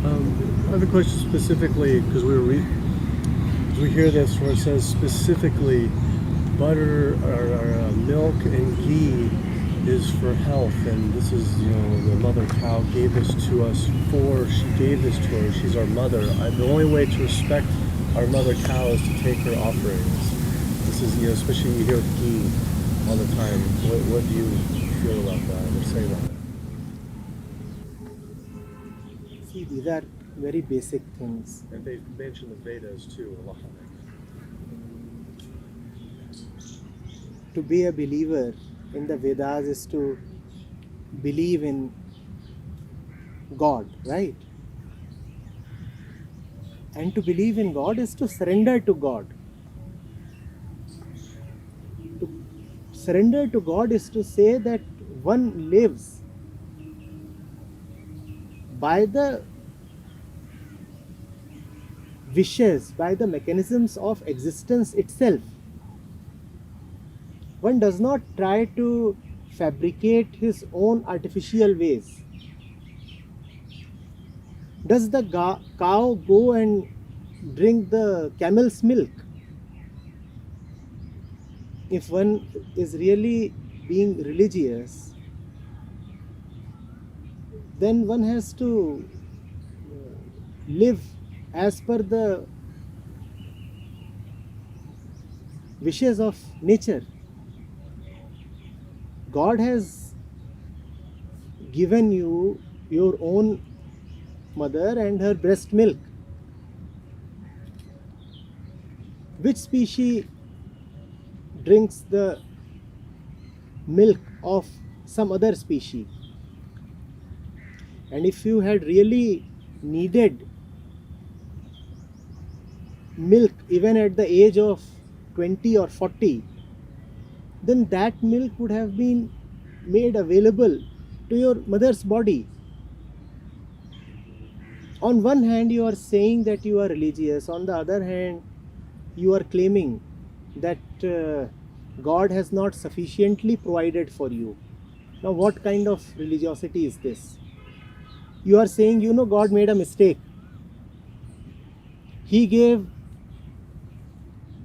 I have a question specifically because we hear this where it says specifically butter or milk and ghee is for health, and this is the mother cow gave this to us she gave this to her. She's our mother. The only way to respect our mother cow is to take her offerings. This is especially you hear ghee all the time. What do you feel about that or say about that? See, these are very basic things. And they mention the Vedas too a lot. To be a believer in the Vedas is to believe in God, right? And to believe in God is to surrender to God. To surrender to God is to say that one lives by the wishes, by the mechanisms of existence itself. One does not try to fabricate his own artificial ways. Does the cow go and drink the camel's milk? If one is really being religious, then one has to live as per the wishes of nature. God has given you your own mother and her breast milk. Which species drinks the milk of some other species? And if you had really needed milk even at the age of 20 or 40, then that milk would have been made available to your mother's body. On one hand, you are saying that you are religious, on the other hand, you are claiming that God has not sufficiently provided for you. Now, what kind of religiosity is this? You are saying, God made a mistake. He gave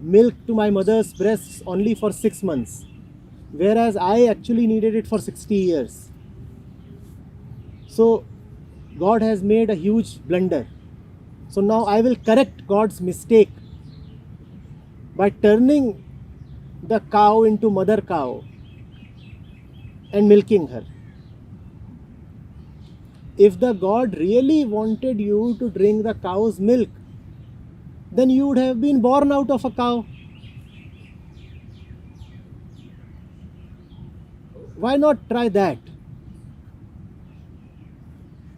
milk to my mother's breasts only for 6 months, whereas I actually needed it for 60 years. So, God has made a huge blunder. So now I will correct God's mistake by turning the cow into mother cow and milking her. If the God really wanted you to drink the cow's milk, then you would have been born out of a cow. Why not try that?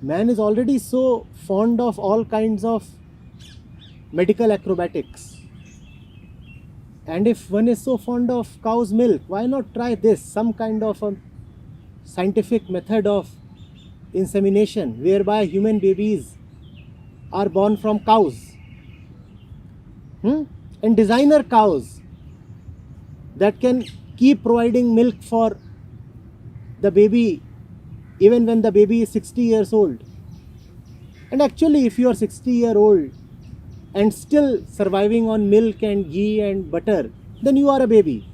Man is already so fond of all kinds of medical acrobatics. And if one is so fond of cow's milk, why not try this? Some kind of a scientific method of insemination whereby human babies are born from cows. And designer cows that can keep providing milk for the baby even when the baby is 60 years old. And actually, if you are 60-year-old and still surviving on milk and ghee and butter, then you are a baby.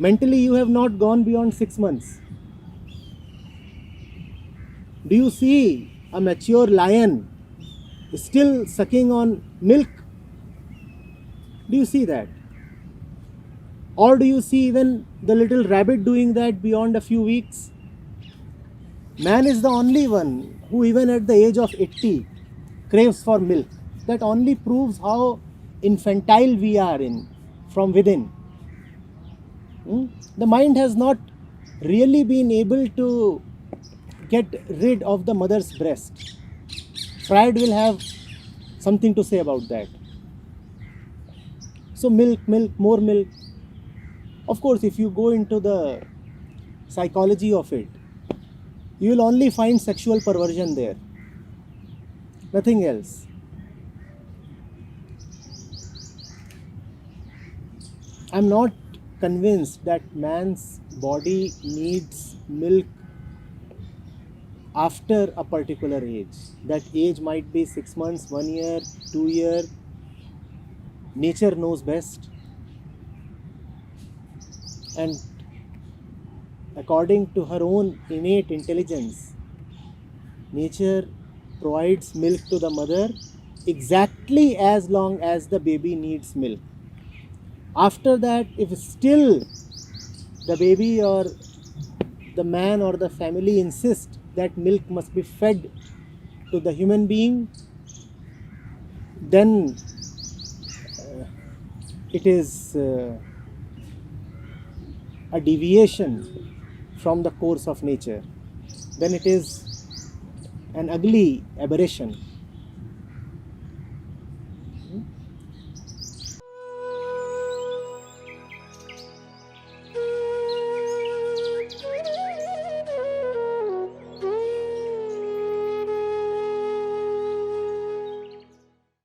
Mentally, you have not gone beyond 6 months. Do you see a mature lion still sucking on milk? Do you see that? Or do you see even the little rabbit doing that beyond a few weeks? Man is the only one who even at the age of 80 craves for milk. That only proves how infantile we are from within. The mind has not really been able to get rid of the mother's breast. Freud will have something to say about that. So milk, more milk. Of course, if you go into the psychology of it, you will only find sexual perversion there. Nothing else. I'm not convinced that man's body needs milk after a particular age. That age might be 6 months, 1 year, 2 year. Nature knows best. And according to her own innate intelligence, nature provides milk to the mother exactly as long as the baby needs milk. After that, if still the baby or the man or the family insist that milk must be fed to the human being, then it is a deviation from the course of nature. Then it is an ugly aberration.